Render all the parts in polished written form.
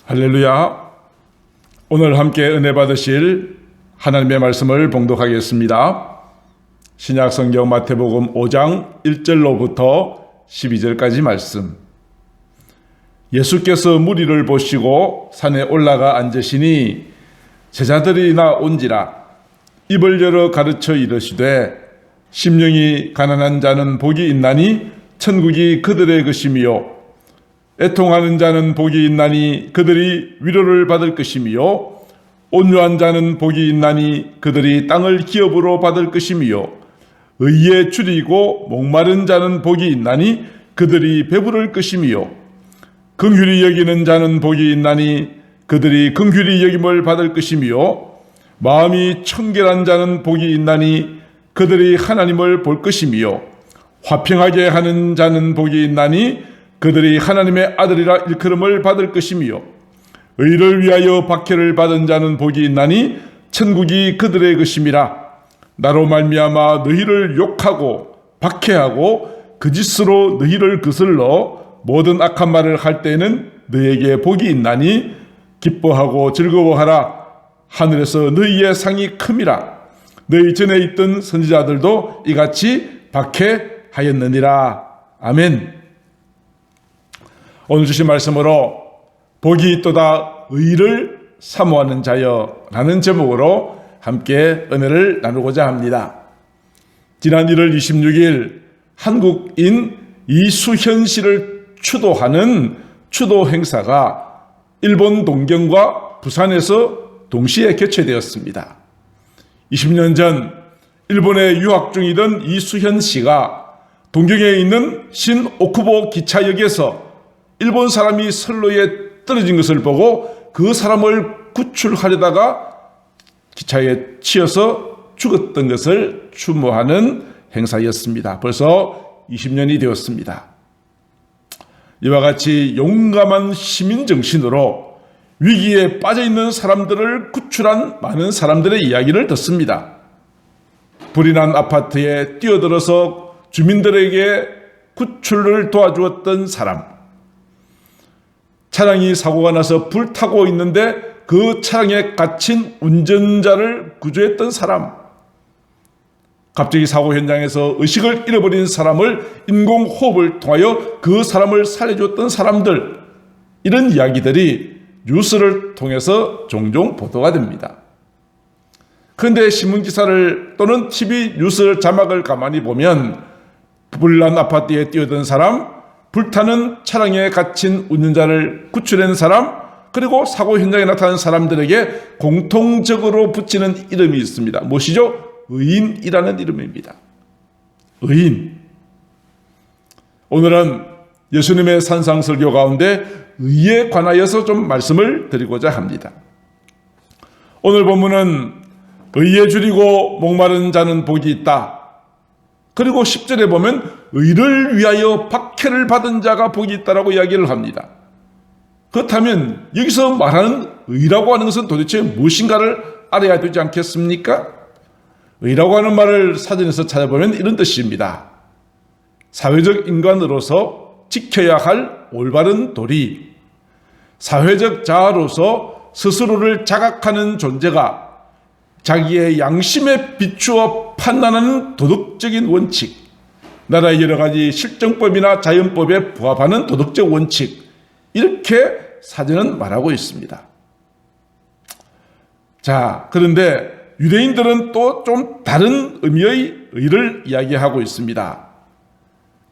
할렐루야. 오늘 함께 은혜 받으실 하나님의 말씀을 봉독하겠습니다. 신약 성경 마태복음 5장 1절로부터 12절까지 말씀. 예수께서 무리를 보시고 산에 올라가 앉으시니 제자들이나 온지라 입을 열어 가르쳐 이르시되 심령이 가난한 자는 복이 있나니 천국이 그들의 것이며 애통하는 자는 복이 있나니 그들이 위로를 받을 것이며 온유한 자는 복이 있나니 그들이 땅을 기업으로 받을 것이며 의에 줄이고 목마른 자는 복이 있나니 그들이 배부를 것이며 긍휼히 여기는 자는 복이 있나니 그들이 긍휼히 여김을 받을 것이며 마음이 청결한 자는 복이 있나니 그들이 하나님을 볼 것이며 화평하게 하는 자는 복이 있나니 그들이 하나님의 아들이라 일컬음을 받을 것이며 의를 위하여 박해를 받은 자는 복이 있나니 천국이 그들의 것임이라. 나로 말미암아 너희를 욕하고 박해하고 거짓으로 너희를 거슬러 모든 악한 말을 할 때에는 너희에게 복이 있나니 기뻐하고 즐거워하라. 하늘에서 너희의 상이 큼이라. 너희 전에 있던 선지자들도 이같이 박해하였느니라. 아멘. 오늘 주신 말씀으로 복이 있도다 의를 사모하는 자여 라는 제목으로 함께 은혜를 나누고자 합니다. 지난 1월 26일 한국인 이수현 씨를 추도하는 추도 행사가 일본 동경과 부산에서 동시에 개최되었습니다. 20년 전 일본에 유학 중이던 이수현 씨가 동경에 있는 신오쿠보 기차역에서 일본 사람이 선로에 떨어진 것을 보고 그 사람을 구출하려다가 기차에 치여서 죽었던 것을 추모하는 행사였습니다. 벌써 20년이 되었습니다. 이와 같이 용감한 시민정신으로 위기에 빠져있는 사람들을 구출한 많은 사람들의 이야기를 듣습니다. 불이 난 아파트에 뛰어들어서 주민들에게 구출을 도와주었던 사람, 차량이 사고가 나서 불타고 있는데 그 차량에 갇힌 운전자를 구조했던 사람, 갑자기 사고 현장에서 의식을 잃어버린 사람을 인공호흡을 통하여 그 사람을 살려줬던 사람들, 이런 이야기들이 뉴스를 통해서 종종 보도가 됩니다. 그런데 신문기사를 또는 TV 뉴스 자막을 가만히 보면 불난 아파트에 뛰어든 사람, 불타는 차량에 갇힌 운전자를 구출한 사람, 그리고 사고 현장에 나타난 사람들에게 공통적으로 붙이는 이름이 있습니다. 무엇이죠? 의인이라는 이름입니다. 의인. 오늘은 예수님의 산상설교 가운데 의에 관하여서 좀 말씀을 드리고자 합니다. 오늘 본문은 의에 줄이고 목마른 자는 복이 있다. 그리고 10절에 보면 의를 위하여 박해를 받은 자가 복이 있다라고 이야기를 합니다. 그렇다면 여기서 말하는 의라고 하는 것은 도대체 무엇인가를 알아야 되지 않겠습니까? 의라고 하는 말을 사전에서 찾아보면 이런 뜻입니다. 사회적 인간으로서 지켜야 할 올바른 도리, 사회적 자아로서 스스로를 자각하는 존재가 자기의 양심에 비추어 판단하는 도덕적인 원칙, 나라의 여러 가지 실정법이나 자연법에 부합하는 도덕적 원칙, 이렇게 사전은 말하고 있습니다. 자, 그런데 유대인들은 또 좀 다른 의미의 의를 이야기하고 있습니다.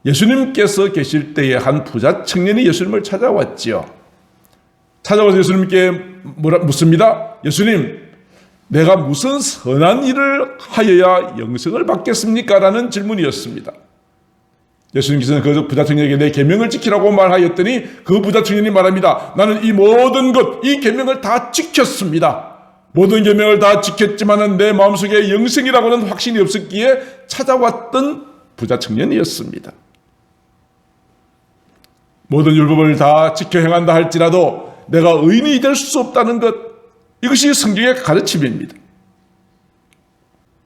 예수님께서 계실 때에 한 부자 청년이 예수님을 찾아왔지요. 찾아와서 예수님께 묻습니다. 예수님, 내가 무슨 선한 일을 하여야 영생을 받겠습니까? 라는 질문이었습니다. 예수님께서는 그 부자 청년에게 내 계명을 지키라고 말하였더니 그 부자 청년이 말합니다. 나는 이 모든 것, 이 계명을 다 지켰습니다. 모든 계명을 다 지켰지만 내 마음속에 영생이라고는 확신이 없었기에 찾아왔던 부자 청년이었습니다. 모든 율법을 다 지켜 행한다 할지라도 내가 의인이 될 수 없다는 것, 이것이 성경의 가르침입니다.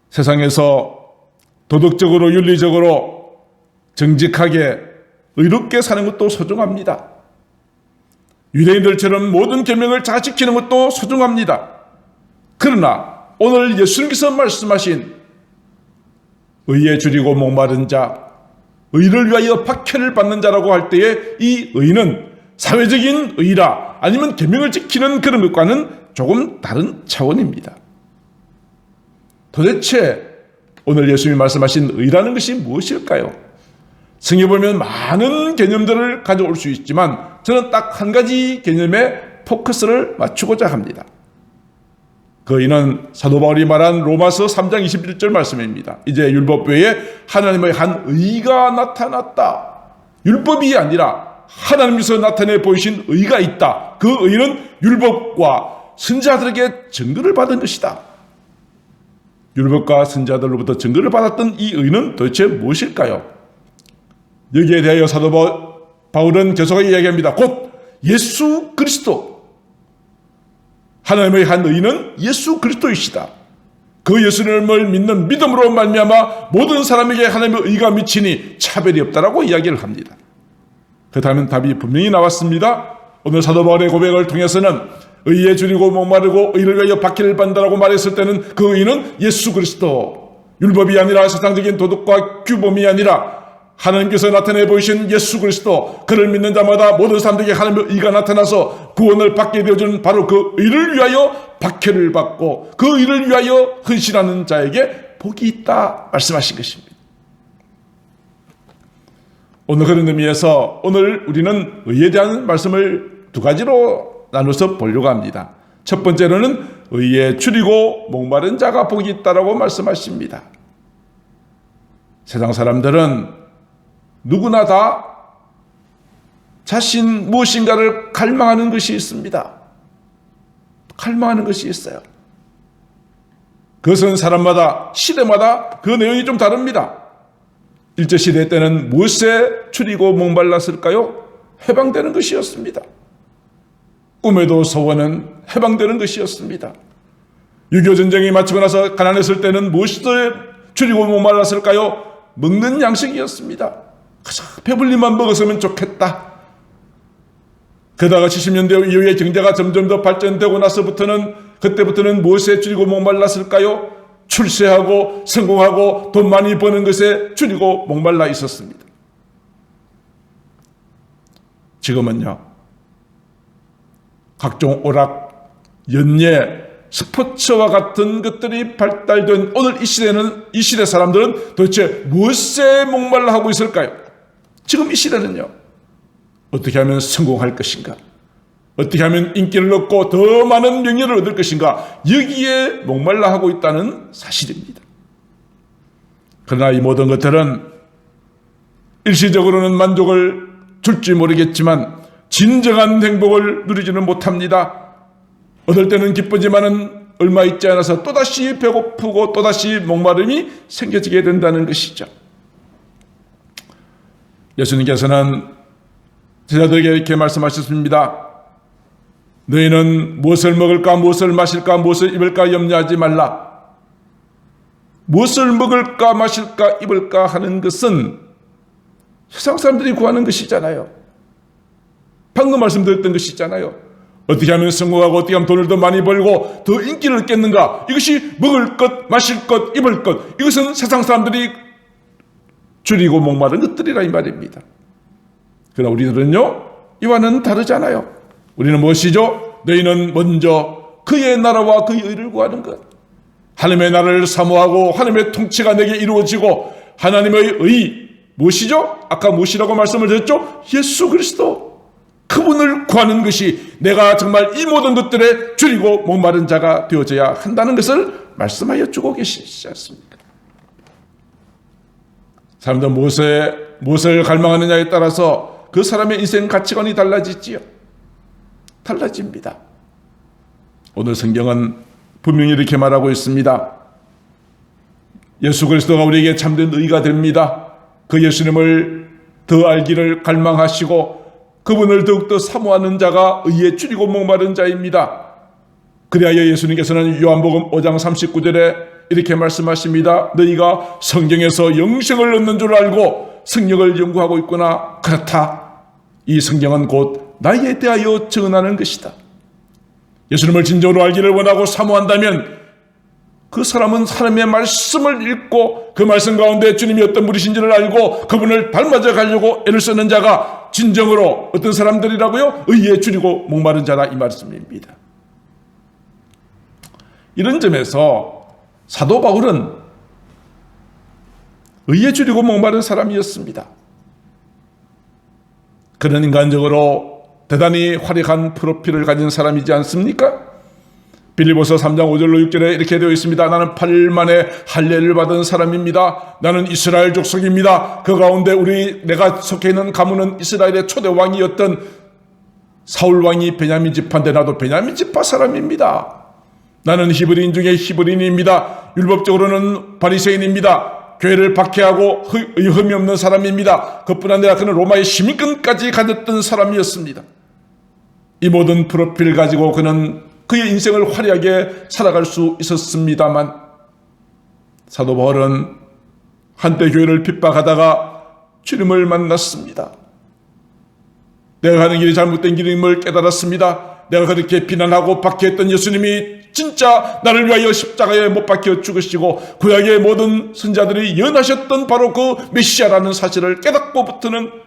세상에서 도덕적으로 윤리적으로 정직하게 의롭게 사는 것도 소중합니다. 유대인들처럼 모든 계명을 다 지키는 것도 소중합니다. 그러나 오늘 예수님께서 말씀하신 의에 줄이고 목마른 자, 의를 위하여 박해를 받는 자라고 할 때에 이 의는 사회적인 의라 아니면 계명을 지키는 그런 것과는 조금 다른 차원입니다. 도대체 오늘 예수님이 말씀하신 의라는 것이 무엇일까요? 성경에 보면 많은 개념들을 가져올 수 있지만 저는 딱 한 가지 개념에 포커스를 맞추고자 합니다. 그 의는 사도 바울이 말한 로마서 3장 21절 말씀입니다. 이제 율법 외에 하나님의 한 의가 나타났다. 율법이 아니라 하나님께서 나타내 보이신 의가 있다. 그 의는 율법과 선지자들에게 증거를 받은 것이다. 율법과 선지자들로부터 증거를 받았던 이 의는 도대체 무엇일까요? 여기에 대하여 사도 바울은 계속하게 이야기합니다. 곧 예수 그리스도. 하나님의 한 의는 예수 그리스도이시다. 그 예수님을 믿는 믿음으로 말미암아 모든 사람에게 하나님의 의가 미치니 차별이 없다라고 이야기를 합니다. 그 다음엔 답이 분명히 나왔습니다. 오늘 사도 바울의 고백을 통해서는 의에 줄이고 목마르고 의를 위하여 박해를 받는다라고 말했을 때는 그 의는 예수 그리스도, 율법이 아니라 세상적인 도덕과 규범이 아니라 하나님께서 나타내 보이신 예수 그리스도, 그를 믿는 자마다 모든 사람들에게 하나님의 의가 나타나서 구원을 받게 되어주는 바로 그 의를 위하여 박해를 받고 그 의를 위하여 헌신하는 자에게 복이 있다 말씀하신 것입니다. 오늘 그런 의미에서 오늘 우리는 의에 대한 말씀을 두 가지로 나눠서 보려고 합니다. 첫 번째로는 의에 줄이고 목마른 자가 복이 있다라고 말씀하십니다. 세상 사람들은 누구나 다 자신 무엇인가를 갈망하는 것이 있습니다. 갈망하는 것이 있어요. 그것은 사람마다 시대마다 그 내용이 좀 다릅니다. 일제시대 때는 무엇에 줄이고 목말랐을까요? 해방되는 것이었습니다. 꿈에도 소원은 해방되는 것이었습니다. 6.25 전쟁이 마치고 나서 가난했을 때는 무엇에 줄이고 목말랐을까요? 먹는 양식이었습니다. 그저 배불리만 먹었으면 좋겠다. 게다가 70년대 이후에 경제가 점점 더 발전되고 나서부터는 그때부터는 무엇에 줄이고 목말랐을까요? 출세하고 성공하고 돈 많이 버는 것에 줄이고 목말라 있었습니다. 지금은요, 각종 오락, 연예, 스포츠와 같은 것들이 발달된 오늘 이 시대 사람들은 도대체 무엇에 목말라 하고 있을까요? 지금 이 시대는요, 어떻게 하면 성공할 것인가? 어떻게 하면 인기를 얻고 더 많은 명예를 얻을 것인가? 여기에 목말라 하고 있다는 사실입니다. 그러나 이 모든 것들은 일시적으로는 만족을 줄지 모르겠지만 진정한 행복을 누리지는 못합니다. 얻을 때는 기쁘지만은 얼마 있지 않아서 또다시 배고프고 또다시 목마름이 생겨지게 된다는 것이죠. 예수님께서는 제자들에게 이렇게 말씀하셨습니다. 너희는 무엇을 먹을까, 무엇을 마실까, 무엇을 입을까 염려하지 말라. 무엇을 먹을까, 마실까, 입을까 하는 것은 세상 사람들이 구하는 것이잖아요. 방금 말씀드렸던 것이잖아요. 어떻게 하면 성공하고 어떻게 하면 돈을 더 많이 벌고 더 인기를 얻겠는가. 이것이 먹을 것, 마실 것, 입을 것. 이것은 세상 사람들이 줄이고 목마른 것들이라 이 말입니다. 그러나 우리들은요, 이와는 다르잖아요. 우리는 무엇이죠? 너희는 먼저 그의 나라와 그의 의를 구하는 것. 하나님의 나라를 사모하고 하나님의 통치가 내게 이루어지고 하나님의 의, 무엇이죠? 아까 무엇이라고 말씀을 드렸죠? 예수 그리스도. 그분을 구하는 것이 내가 정말 이 모든 것들에 줄이고 목마른 자가 되어져야 한다는 것을 말씀하여 주고 계시지 않습니까? 사람들은 무엇을 갈망하느냐에 따라서 그 사람의 인생 가치관이 달라지지요. 달라집니다. 오늘 성경은 분명히 이렇게 말하고 있습니다. 예수 그리스도가 우리에게 참된 의가 됩니다. 그 예수님을 더 알기를 갈망하시고 그분을 더욱더 사모하는 자가 의에 줄이고 목마른 자입니다. 그리하여 예수님께서는 요한복음 5장 39절에 이렇게 말씀하십니다. 너희가 성경에서 영생을 얻는 줄 알고 성령을 연구하고 있구나. 그렇다. 이 성경은 곧 나에 대하여 증언하는 것이다. 예수님을 진정으로 알기를 원하고 사모한다면 그 사람은 하나님의 말씀을 읽고 그 말씀 가운데 주님이 어떤 분이신지를 알고 그분을 닮아져 가려고 애를 쓰는 자가 진정으로 어떤 사람들이라고요? 의에 줄이고 목마른 자라, 이 말씀입니다. 이런 점에서 사도 바울은 의에 줄이고 목마른 사람이었습니다. 그런 인간적으로 대단히 화려한 프로필을 가진 사람이지 않습니까? 빌립보서 3장 5절로 6절에 이렇게 되어 있습니다. 나는 8일 만에 할례를 받은 사람입니다. 나는 이스라엘 족속입니다. 그 가운데 내가 속해 있는 가문은 이스라엘의 초대 왕이었던 사울 왕이 베냐민 지파인데 나도 베냐민 지파 사람입니다. 나는 히브리인 중에 히브리인입니다. 율법적으로는 바리새인입니다. 교회를 박해하고 흠이 없는 사람입니다. 그뿐 아니라 그는 로마의 시민권까지 가졌던 사람이었습니다. 이 모든 프로필을 가지고 그는 그의 인생을 화려하게 살아갈 수 있었습니다만 사도 바울은 한때 교회를 핍박하다가 주님을 만났습니다. 내가 가는 길이 잘못된 길임을 깨달았습니다. 내가 그렇게 비난하고 박해했던 예수님이 진짜 나를 위하여 십자가에 못 박혀 죽으시고 구약의 모든 선자들이 예언하셨던 바로 그 메시아라는 사실을 깨닫고부터는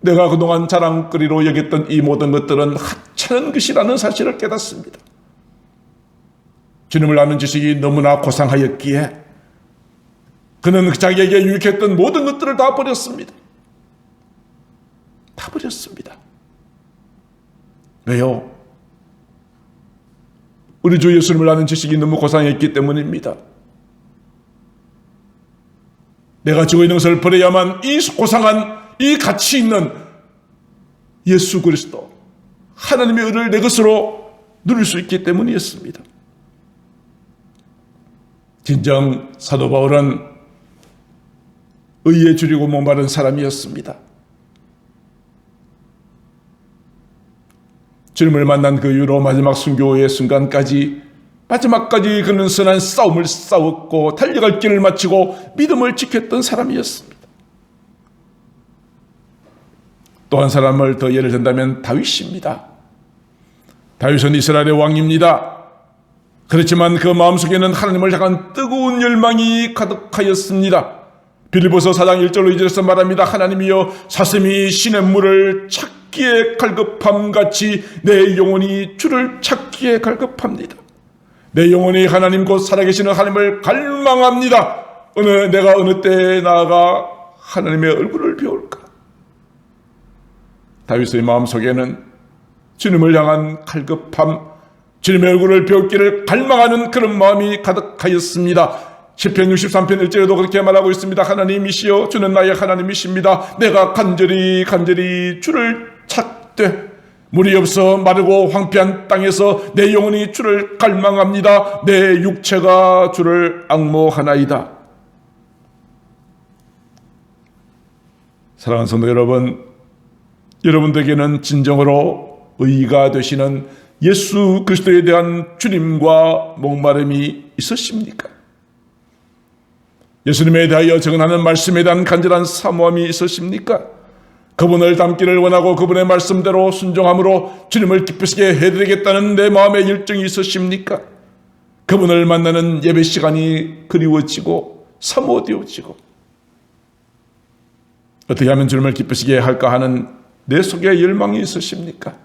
내가 그동안 자랑거리로 여겼던 이 모든 것들은 하찮은 것이라는 사실을 깨닫습니다. 주님을 아는 지식이 너무나 고상하였기에 그는 자기에게 유익했던 모든 것들을 다 버렸습니다. 다 버렸습니다. 왜요? 우리 주 예수님을 아는 지식이 너무 고상했기 때문입니다. 내가 지고 있는 것을 버려야만 이 고상한 이 가치 있는 예수 그리스도 하나님의 의를 내 것으로 누릴 수 있기 때문이었습니다. 진정 사도 바울은 의에 줄이고 목마른 사람이었습니다. 주님을 만난 그 이후로 마지막 순교의 순간까지 마지막까지 그는 선한 싸움을 싸웠고 달려갈 길을 마치고 믿음을 지켰던 사람이었습니다. 또 한 사람을 더 예를 든다면 다윗입니다. 다윗은 이스라엘의 왕입니다. 그렇지만 그 마음속에는 하나님을 향한 뜨거운 열망이 가득하였습니다. 빌립보서 4장 1절로 2절에서 말합니다. 하나님이여 사슴이 시냇물을 찾기에 갈급함같이 내 영혼이 주를 찾기에 갈급합니다. 내 영혼이 하나님 곧 살아계시는 하나님을 갈망합니다. 내가 어느 때에 나아가 하나님의 얼굴을 배울까? 다윗의 마음속에는 주님을 향한 갈급함, 주님의 얼굴을 배우기를 갈망하는 그런 마음이 가득하였습니다. 시편 63편 1절에도 그렇게 말하고 있습니다. 하나님이시여 주는 나의 하나님이십니다. 내가 간절히 주를 찾되 물이 없어 마르고 황폐한 땅에서 내 영혼이 주를 갈망합니다. 내 육체가 주를 앙모하나이다. 사랑하는 성도 여러분, 여러분들에게는 진정으로 의가 되시는 예수 그리스도에 대한 주님과 목마름이 있으십니까? 예수님에 대하여 증언하는 말씀에 대한 간절한 사모함이 있으십니까? 그분을 닮기를 원하고 그분의 말씀대로 순종함으로 주님을 기쁘시게 해드리겠다는 내 마음의 열정이 있으십니까? 그분을 만나는 예배 시간이 그리워지고 사모되어지고 어떻게 하면 주님을 기쁘시게 할까 하는 내 속에 열망이 있으십니까?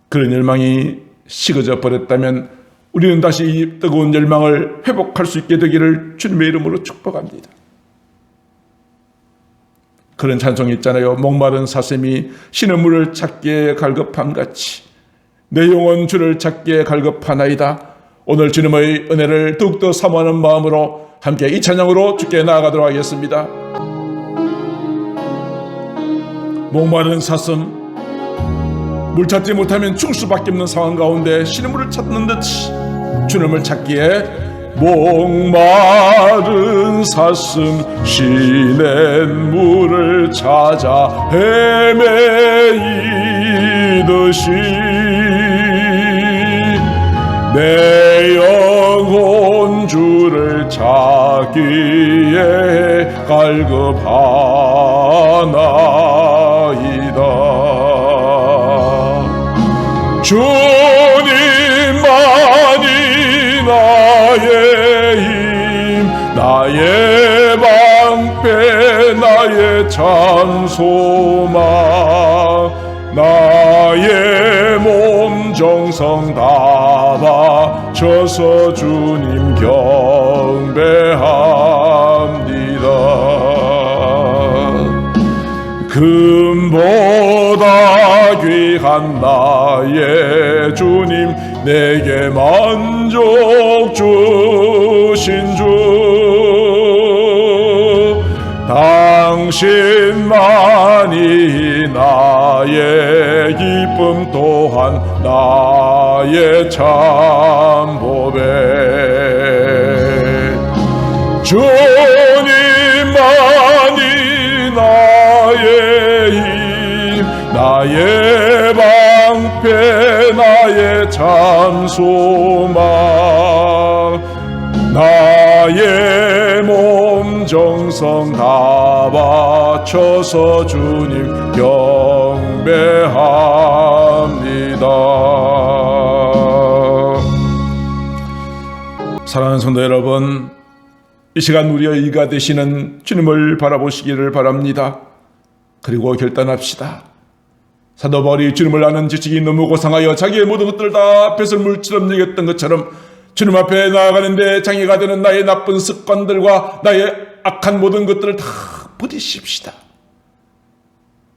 그런 열망이 식어져 버렸다면 우리는 다시 이 뜨거운 열망을 회복할 수 있게 되기를 주님의 이름으로 축복합니다. 그런 찬송이 있잖아요. 목마른 사슴이 시냇물을 찾기에 갈급함같이 내 영혼 주를 찾기에 갈급하나이다. 오늘 주님의 은혜를 더욱더 사모하는 마음으로 함께 이 찬양으로 주께 나아가도록 하겠습니다. 목마른 사슴, 물 찾지 못하면 죽을 수밖에 없는 상황 가운데 시냇물을 찾는 듯이 주님을 찾기에 목마른 사슴 시냇물을 찾아 헤매이듯이 내 영혼 주를 찾기에 갈급하나이다. 주님만이 나의 힘, 나의 방패, 나의 참 소망, 나의 몸 정성 다 바쳐서 주님 경배합니다. 금보다 귀한 나의 주님, 내게 만족 주신 주, 당신만이 나의 기쁨 또한 나의 참 보배. 주님만이 나의 힘, 나의 방패, 나의 참 소망, 나의 몸 정성 다 바쳐서 주님 경배합니다. 사랑하는 성도 여러분, 이 시간 우리의 의가 되시는 주님을 바라보시기를 바랍니다. 그리고 결단합시다. 사도 바울이 주님을 아는 지식이 너무 고상하여 자기의 모든 것들을 다 배설물처럼 여겼던 것처럼 주님 앞에 나아가는데 장애가 되는 나의 나쁜 습관들과 나의 악한 모든 것들을 다 버리십시다.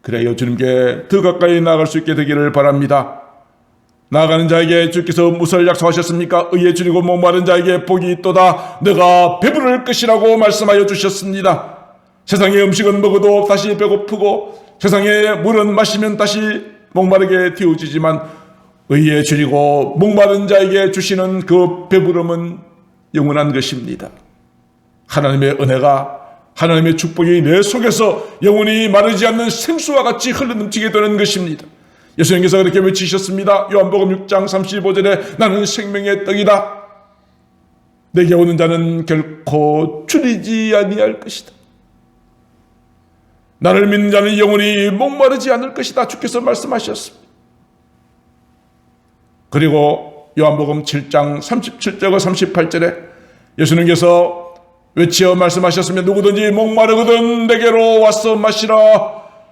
그래야 주님께 더 가까이 나아갈 수 있게 되기를 바랍니다. 나아가는 자에게 주께서 무엇을 약속하셨습니까? 의에 줄이고 목마른 자에게 복이 있도다. 너가 배부를 것이라고 말씀하여 주셨습니다. 세상의 음식은 먹어도 다시 배고프고 세상의 물은 마시면 다시 목마르게 튀어지지만 의에 줄이고 목마른 자에게 주시는 그 배부름은 영원한 것입니다. 하나님의 은혜가, 하나님의 축복이 내 속에서 영원히 마르지 않는 생수와 같이 흘러넘치게 되는 것입니다. 예수님께서 그렇게 외치셨습니다. 요한복음 6장 35절에 나는 생명의 떡이다. 내게 오는 자는 결코 줄이지 아니할 것이다. 나를 믿는 자는 영원히 목마르지 않을 것이다. 주께서 말씀하셨습니다. 그리고 요한복음 7장 37절과 38절에 예수님께서 외치어 말씀하셨으면 누구든지 목마르거든 내게로 와서 마시라.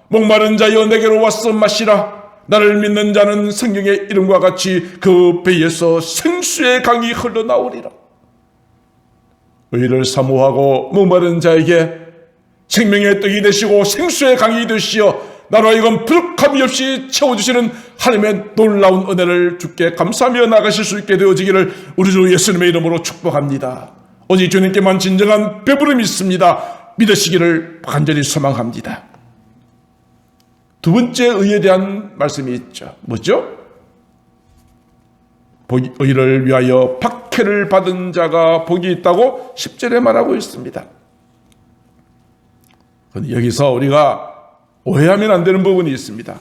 목마른 자여 내게로 와서 마시라. 나를 믿는 자는 성경의 이름과 같이 그 배에서 생수의 강이 흘러나오리라. 의를 사모하고 목마른 자에게 생명의 떡이 되시고 생수의 강이 되시어 나로 하여금 부족함이 없이 채워주시는 하나님의 놀라운 은혜를 주께 감사하며 나가실 수 있게 되어지기를 우리 주 예수님의 이름으로 축복합니다. 오직 주님께만 진정한 배부름이 있습니다. 믿으시기를 간절히 소망합니다. 두 번째 의에 대한 말씀이 있죠. 뭐죠? 의를 위하여 박해를 받은 자가 복이 있다고 10절에 말하고 있습니다. 여기서 우리가 오해하면 안 되는 부분이 있습니다.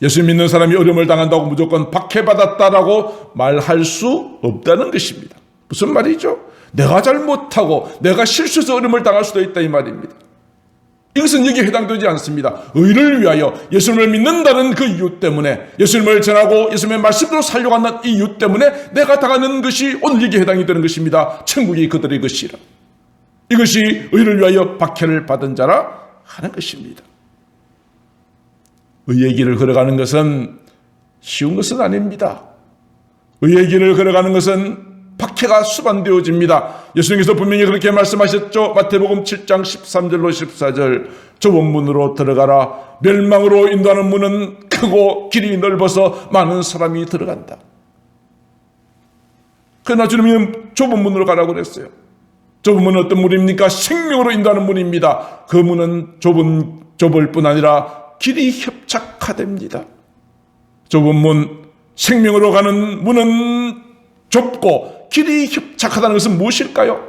예수 믿는 사람이 어려움을 당한다고 무조건 박해받았다라고 말할 수 없다는 것입니다. 무슨 말이죠? 내가 잘못하고 내가 실수해서 어려움을 당할 수도 있다 이 말입니다. 이것은 여기에 해당되지 않습니다. 의를 위하여 예수님을 믿는다는 그 이유 때문에, 예수님을 전하고 예수님의 말씀대로 살려고 하는 이유 때문에 내가 당하는 것이 오늘 여기에 해당이 되는 것입니다. 천국이 그들의 것이라. 이것이 의를 위하여 박해를 받은 자라 하는 것입니다. 의의 길을 걸어가는 것은 쉬운 것은 아닙니다. 의의 길을 걸어가는 것은 박해가 수반되어집니다. 예수님께서 분명히 그렇게 말씀하셨죠. 마태복음 7장 13절로 14절 좁은 문으로 들어가라. 멸망으로 인도하는 문은 크고 길이 넓어서 많은 사람이 들어간다. 그러나 주님은 좁은 문으로 가라고 그랬어요. 좁은 문은 어떤 문입니까? 생명으로 인도하는 문입니다. 그 문은 좁을 뿐 아니라 길이 협착화됩니다. 좁은 문, 생명으로 가는 문은 좁고 길이 협착하다는 것은 무엇일까요?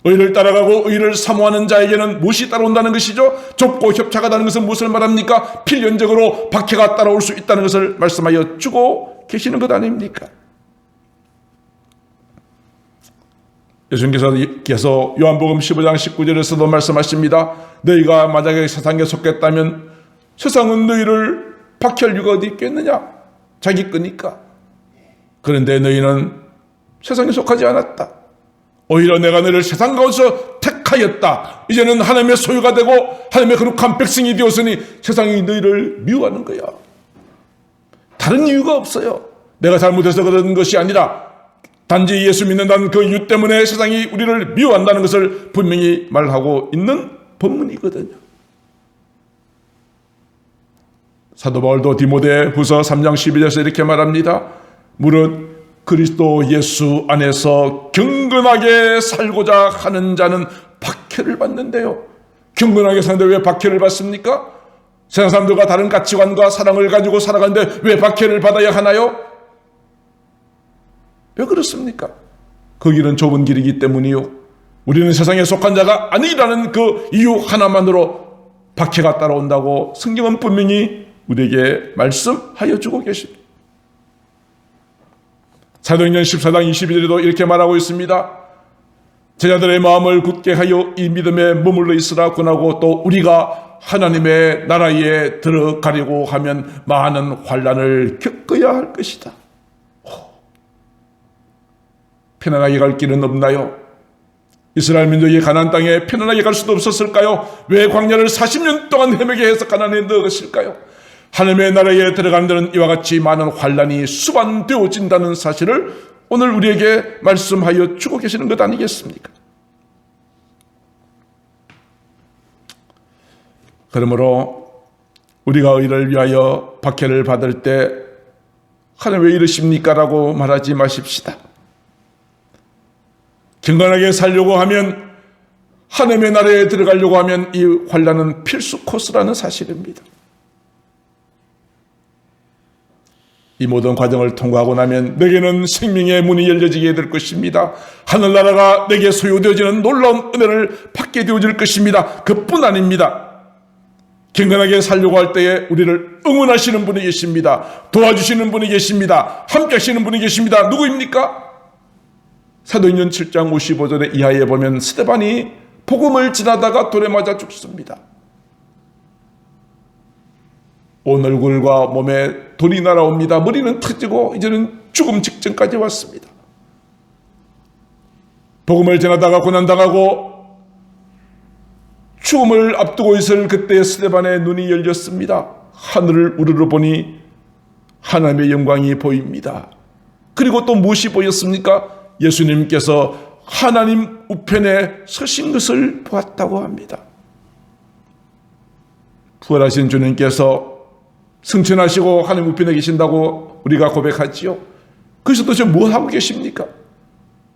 의를 따라가고 의를 사모하는 자에게는 무엇이 따라온다는 것이죠? 좁고 협착하다는 것은 무엇을 말합니까? 필연적으로 박해가 따라올 수 있다는 것을 말씀하여 주고 계시는 것 아닙니까? 예수님께서 요한복음 15장 19절에서도 말씀하십니다. 너희가 만약에 세상에 속했다면 세상은 너희를 박해할 이유가 어디 있겠느냐? 자기 거니까. 그런데 너희는 세상에 속하지 않았다. 오히려 내가 너희를 세상 가운데서 택하였다. 이제는 하나님의 소유가 되고 하나님의 거룩한 백성이 되었으니 세상이 너희를 미워하는 거야. 다른 이유가 없어요. 내가 잘못해서 그런 것이 아니라 단지 예수 믿는다는 그 이유 때문에 세상이 우리를 미워한다는 것을 분명히 말하고 있는 본문이거든요. 사도 바울도 디모데 후서 3장 12절에서 이렇게 말합니다. 무릇 그리스도 예수 안에서 경건하게 살고자 하는 자는 박해를 받는데요. 경건하게 사는데 왜 박해를 받습니까? 세상 사람들과 다른 가치관과 사랑을 가지고 살아가는데 왜 박해를 받아야 하나요? 왜 그렇습니까? 그 길은 좁은 길이기 때문이요. 우리는 세상에 속한 자가 아니라는 그 이유 하나만으로 박해가 따라온다고 성경은 분명히 우리에게 말씀하여 주고 계십니다. 사도행전 14장 22절에도 이렇게 말하고 있습니다. 제자들의 마음을 굳게 하여 이 믿음에 머물러 있으라 권하고 또 우리가 하나님의 나라에 들어가려고 하면 많은 환난을 겪어야 할 것이다. 편안하게 갈 길은 없나요? 이스라엘 민족이 가나안 땅에 편안하게 갈 수도 없었을까요? 왜 광야를 40년 동안 헤매게 해서 가나안에 넣으실까요? 하나님의 나라에 들어가는 데는 이와 같이 많은 환난이 수반되어진다는 사실을 오늘 우리에게 말씀하여 주고 계시는 것 아니겠습니까? 그러므로 우리가 의를 위하여 박해를 받을 때 하나님 왜 이러십니까? 라고 말하지 마십시다. 경건하게 살려고 하면, 하나님의 나라에 들어가려고 하면 이 환난은 필수 코스라는 사실입니다. 이 모든 과정을 통과하고 나면 내게는 생명의 문이 열려지게 될 것입니다. 하늘나라가 내게 소유되어지는 놀라운 은혜를 받게 되어질 것입니다. 그뿐 아닙니다. 경건하게 살려고 할 때에 우리를 응원하시는 분이 계십니다. 도와주시는 분이 계십니다. 함께 하시는 분이 계십니다. 누구입니까? 사도행전 7장 55절의 이하에 보면 스데반이 복음을 지나다가 돌에 맞아 죽습니다. 온 얼굴과 몸에 돌이 날아옵니다. 머리는 터지고 이제는 죽음 직전까지 왔습니다. 복음을 지나다가 고난당하고 죽음을 앞두고 있을 그때 스데반의 눈이 열렸습니다. 하늘을 우러러 보니 하나님의 영광이 보입니다. 그리고 또 무엇이 보였습니까? 예수님께서 하나님 우편에 서신 것을 보았다고 합니다. 부활하신 주님께서 승천하시고 하나님 우편에 계신다고 우리가 고백하지요. 그래서 도대체 뭐 하고 계십니까?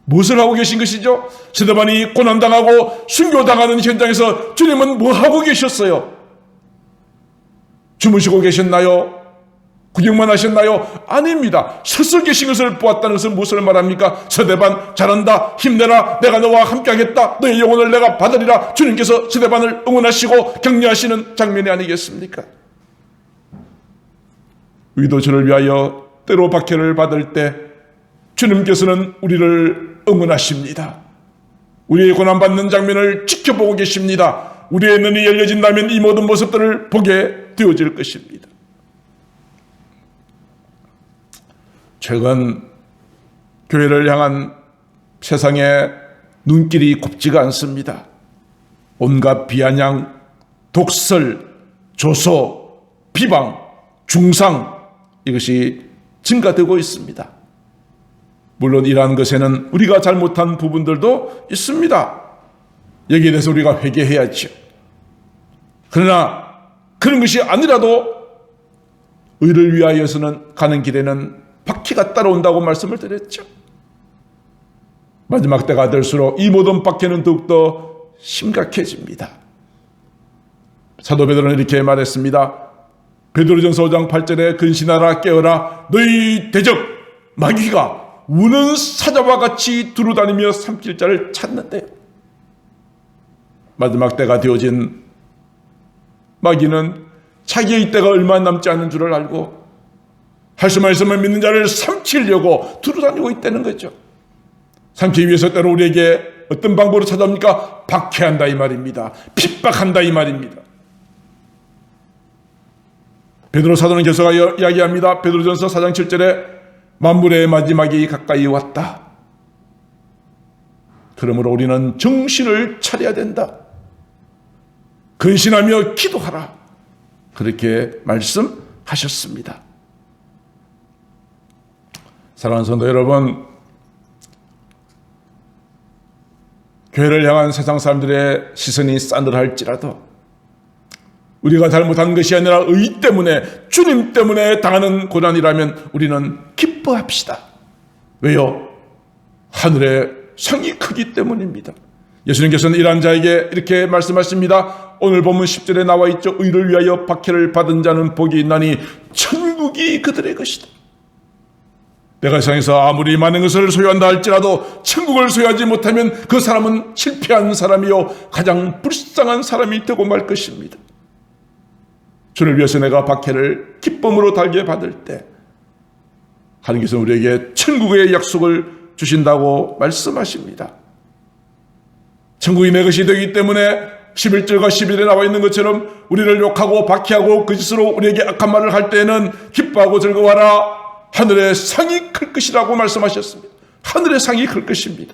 무엇을 하고 계신 것이죠? 스데반이 고난당하고 순교당하는 현장에서 주님은 뭐 하고 계셨어요? 주무시고 계셨나요? 구경만 하셨나요? 아닙니다. 서서 계신 것을 보았다는 것은 무엇을 말합니까? 스데반 잘한다, 힘내라, 내가 너와 함께하겠다, 너의 영혼을 내가 받으리라. 주님께서 스데반을 응원하시고 격려하시는 장면이 아니겠습니까? 우리도 저를 위하여 때로 박해를 받을 때 주님께서는 우리를 응원하십니다. 우리의 고난받는 장면을 지켜보고 계십니다. 우리의 눈이 열려진다면 이 모든 모습들을 보게 되어질 것입니다. 최근 교회를 향한 세상의 눈길이 곱지가 않습니다. 온갖 비아냥, 독설, 조소, 비방, 중상, 이것이 증가되고 있습니다. 물론 이러한 것에는 우리가 잘못한 부분들도 있습니다. 여기에 대해서 우리가 회개해야죠. 그러나 그런 것이 아니라도 의를 위하여서는 가는 길에는 박해가 따라온다고 말씀을 드렸죠. 마지막 때가 될수록 이 모든 박해는 더욱더 심각해집니다. 사도 베드로는 이렇게 말했습니다. 베드로전서 5장 8절에 근신하라 깨어라 너희 대적 마귀가 우는 사자와 같이 두루다니며 삼킬 자를 찾는데, 마지막 때가 되어진 마귀는 자기의 때가 얼마 남지 않은 줄을 알고 할 수만 있으면 믿는 자를 삼키려고 두루다니고 있다는 거죠. 삼키기 위해서 때로 우리에게 어떤 방법으로 찾아옵니까? 박해한다 이 말입니다. 핍박한다 이 말입니다. 베드로 사도는 계속 이야기합니다. 베드로전서 4장 7절에 만물의 마지막이 가까이 왔다. 그러므로 우리는 정신을 차려야 된다. 근신하며 기도하라. 그렇게 말씀하셨습니다. 사랑하는 성도 여러분, 교회를 향한 세상 사람들의 시선이 싸늘할지라도 우리가 잘못한 것이 아니라 의 때문에, 주님 때문에 당하는 고난이라면 우리는 기뻐합시다. 왜요? 하늘의 상이 크기 때문입니다. 예수님께서는 이러한 자에게 이렇게 말씀하십니다. 오늘 본문 10절에 나와 있죠. 의를 위하여 박해를 받은 자는 복이 있나니 천국이 그들의 것이다. 내가 세상에서 아무리 많은 것을 소유한다 할지라도 천국을 소유하지 못하면 그 사람은 실패한 사람이요 가장 불쌍한 사람이 되고 말 것입니다. 주를 위해서 내가 박해를 기쁨으로 달게 받을 때 하나님께서 우리에게 천국의 약속을 주신다고 말씀하십니다. 천국이 내 것이 되기 때문에 11절과 12절에 나와 있는 것처럼 우리를 욕하고 박해하고 거짓으로 우리에게 악한 말을 할 때에는 기뻐하고 즐거워하라. 하늘의 상이 클 것이라고 말씀하셨습니다. 하늘의 상이 클 것입니다.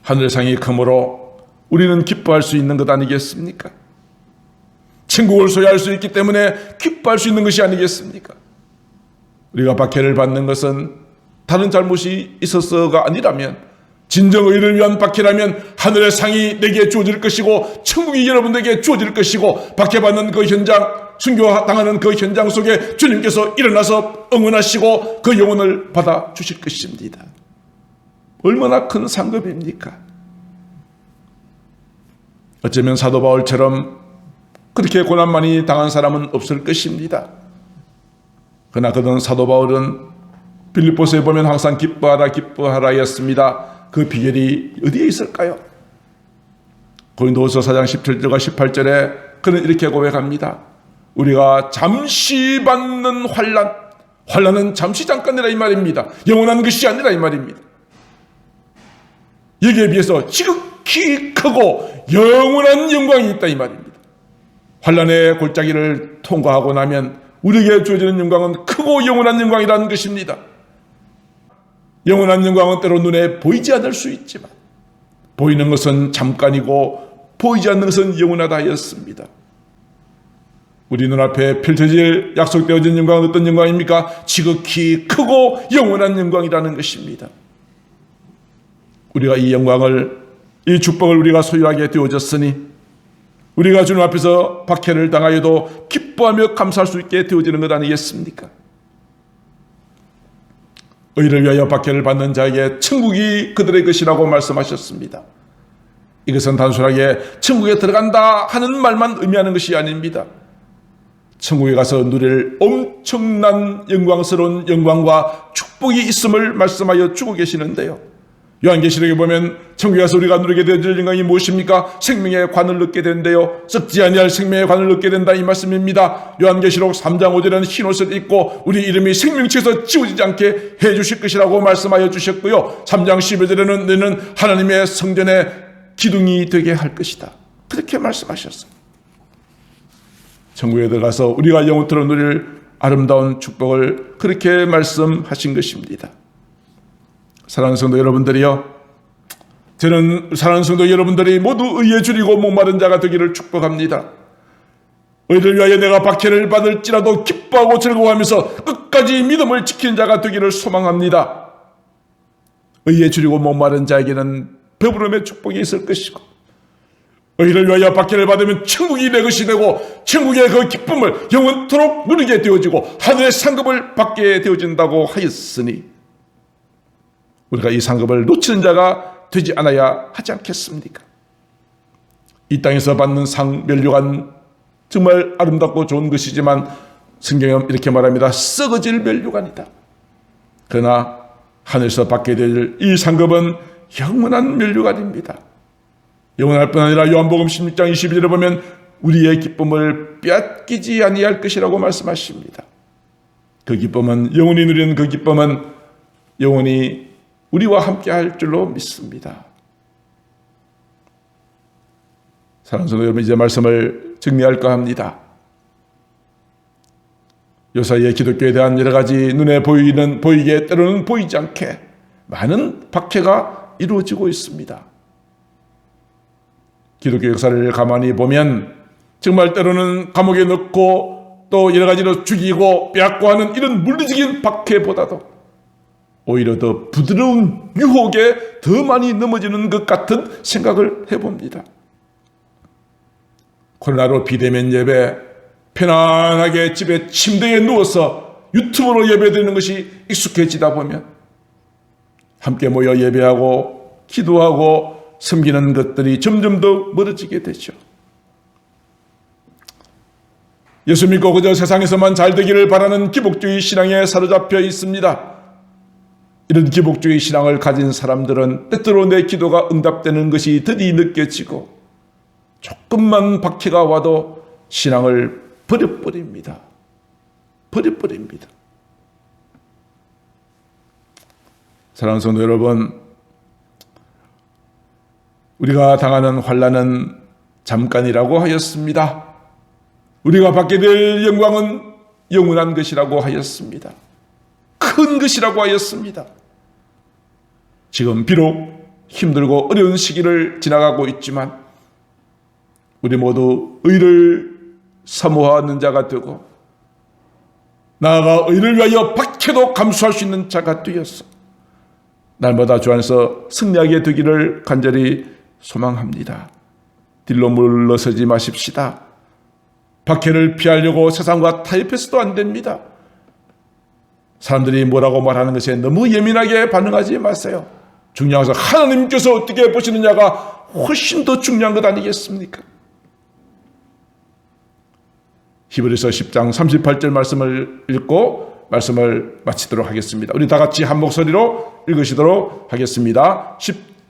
하늘의 상이 크므로 우리는 기뻐할 수 있는 것 아니겠습니까? 천국을 소유할 수 있기 때문에 기뻐할 수 있는 것이 아니겠습니까? 우리가 박해를 받는 것은 다른 잘못이 있어서가 아니라면, 진정 의를 위한 박해라면 하늘의 상이 내게 주어질 것이고 천국이 여러분에게 주어질 것이고, 박해받는 그 현장, 순교당하는 그 현장 속에 주님께서 일어나서 응원하시고 그 영혼을 받아주실 것입니다. 얼마나 큰 상급입니까? 어쩌면 사도 바울처럼 그렇게 고난 많이 당한 사람은 없을 것입니다. 그러나 그는 사도 바울은 빌립보서에 보면 항상 기뻐하라 기뻐하라였습니다. 그 비결이 어디에 있을까요? 고린도후서 4장 17절과 18절에 그는 이렇게 고백합니다. 우리가 잠시 받는 환난은 잠시 잠깐이라 이 말입니다. 영원한 것이 아니라 이 말입니다. 여기에 비해서 지극히 크고 영원한 영광이 있다 이 말입니다. 환난의 골짜기를 통과하고 나면 우리에게 주어지는 영광은 크고 영원한 영광이라는 것입니다. 영원한 영광은 때로 눈에 보이지 않을 수 있지만 보이는 것은 잠깐이고 보이지 않는 것은 영원하다 하였습니다. 우리 눈앞에 펼쳐질 약속되어진 영광은 어떤 영광입니까? 지극히 크고 영원한 영광이라는 것입니다. 우리가 이 영광을, 이 축복을 우리가 소유하게 되어졌으니 우리가 주님 앞에서 박해를 당하여도 기뻐하며 감사할 수 있게 되어지는 것 아니겠습니까? 의를 위하여 박해를 받는 자에게 천국이 그들의 것이라고 말씀하셨습니다. 이것은 단순하게 천국에 들어간다 하는 말만 의미하는 것이 아닙니다. 천국에 가서 누릴 엄청난 영광스러운 영광과 축복이 있음을 말씀하여 주고 계시는데요. 요한계시록에 보면 천국에 가서 우리가 누리게 되어질 영광이 무엇입니까? 생명의 관을 얻게 된대요. 썩지 아니할 생명의 관을 얻게 된다 이 말씀입니다. 요한계시록 3장 5절에는 흰옷을 입고 우리 이름이 생명책에서 지워지지 않게 해주실 것이라고 말씀하여 주셨고요. 3장 11절에는 너는 하나님의 성전의 기둥이 되게 할 것이다. 그렇게 말씀하셨어요. 천국에 들어가서 우리가 영원토록 누릴 아름다운 축복을 그렇게 말씀하신 것입니다. 사랑하는 성도 여러분들이요, 저는 사랑하는 성도 여러분들이 모두 의에 줄이고 목마른 자가 되기를 축복합니다. 의를 위하여 내가 박해를 받을지라도 기뻐하고 즐거워하면서 끝까지 믿음을 지키는 자가 되기를 소망합니다. 의에 줄이고 목마른 자에게는 배부름의 축복이 있을 것이고, 의를 위하여 박해를 받으면 천국이 내 것이 되고 천국의 그 기쁨을 영원토록 누리게 되어지고 하늘의 상급을 받게 되어진다고 하였으니 우리가 이 상급을 놓치는 자가 되지 않아야 하지 않겠습니까? 이 땅에서 받는 상 면류관 정말 아름답고 좋은 것이지만 성경은 이렇게 말합니다. 썩어질 면류관이다. 그러나 하늘에서 받게 될 이 상급은 영원한 면류관입니다. 영원할 뿐 아니라 요한복음 16장 22절에 보면 우리의 기쁨을 빼앗기지 아니할 것이라고 말씀하십니다. 그 기쁨은, 영원히 누리는 그 기쁨은 영원히 우리와 함께 할 줄로 믿습니다. 사랑하는 성도 여러분, 이제 말씀을 정리할까 합니다. 요사이의 기독교에 대한 여러 가지 눈에 보이게 때로는 보이지 않게 많은 박해가 이루어지고 있습니다. 기독교 역사를 가만히 보면 정말 때로는 감옥에 넣고 또 여러 가지로 죽이고 빼앗고 하는 이런 물리적인 박해보다도 오히려 더 부드러운 유혹에 더 많이 넘어지는 것 같은 생각을 해봅니다. 코로나로 비대면 예배, 편안하게 집에 침대에 누워서 유튜브로 예배드리는 것이 익숙해지다 보면 함께 모여 예배하고 기도하고 섬기는 것들이 점점 더 멀어지게 되죠. 예수 믿고 그저 세상에서만 잘 되기를 바라는 기복주의 신앙에 사로잡혀 있습니다. 이런 기복주의 신앙을 가진 사람들은 때때로 내 기도가 응답되는 것이 더디 느껴지고 조금만 박해가 와도 신앙을 버려버립니다. 사랑하는 성도 여러분, 우리가 당하는 환난은 잠깐이라고 하였습니다. 우리가 받게 될 영광은 영원한 것이라고 하였습니다. 큰 것이라고 하였습니다. 지금 비록 힘들고 어려운 시기를 지나가고 있지만 우리 모두 의를 사모하는 자가 되고 나아가 의를 위하여 박해도 감수할 수 있는 자가 되어서 날마다 주 안에서 승리하게 되기를 간절히 소망합니다. 딜로 물러서지 마십시다. 박해를 피하려고 세상과 타협해서도 안 됩니다. 사람들이 뭐라고 말하는 것에 너무 예민하게 반응하지 마세요. 중요한 것은 하나님께서 어떻게 보시느냐가 훨씬 더 중요한 것 아니겠습니까? 히브리서 10장 38절 말씀을 읽고 말씀을 마치도록 하겠습니다. 우리 다 같이 한 목소리로 읽으시도록 하겠습니다.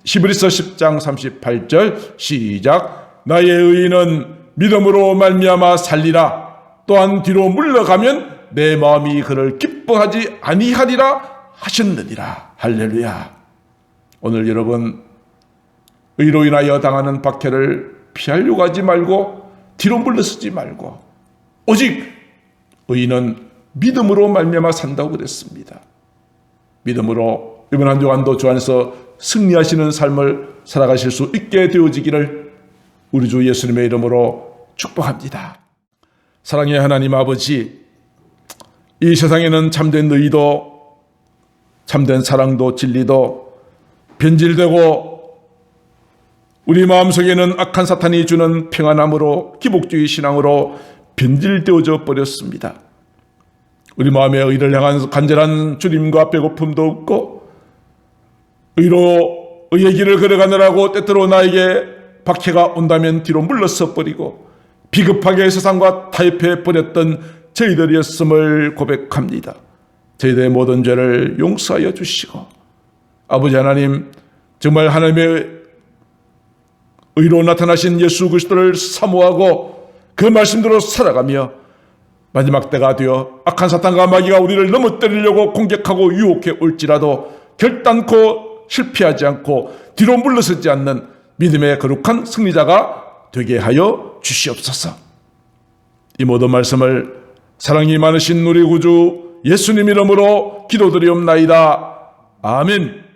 히브리서 10장 38절 시작. 나의 의인은 믿음으로 말미암아 살리라. 또한 뒤로 물러가면 내 마음이 그를 기뻐하지 아니하리라 하셨느니라. 할렐루야. 오늘 여러분 의로 인하여 당하는 박해를 피하려고 하지 말고 뒤로 물러서지 말고 오직 의인은 믿음으로 말미암아 산다고 그랬습니다. 믿음으로 이번 한 주간도 주 안에서 승리하시는 삶을 살아가실 수 있게 되어지기를 우리 주 예수님의 이름으로 축복합니다. 사랑의 하나님 아버지, 이 세상에는 참된 의도, 참된 사랑도 진리도 변질되고 우리 마음속에는 악한 사탄이 주는 평안함으로 기복주의 신앙으로 변질되어져 버렸습니다. 우리 마음에 의를 향한 간절한 주님과 배고픔도 없고 의로 의의 길을 걸어가느라고 때때로 나에게 박해가 온다면 뒤로 물러서 버리고 비겁하게 세상과 타협해 버렸던 저희들이었음을 고백합니다. 저희들의 모든 죄를 용서하여 주시고 아버지 하나님, 정말 하나님의 의로 나타나신 예수 그리스도를 사모하고 그 말씀대로 살아가며 마지막 때가 되어 악한 사탄과 마귀가 우리를 넘어뜨리려고 공격하고 유혹해 올지라도 결단코 실패하지 않고 뒤로 물러서지 않는 믿음의 거룩한 승리자가 되게 하여 주시옵소서. 이 모든 말씀을 사랑이 많으신 우리 구주 예수님 이름으로 기도드리옵나이다. 아멘.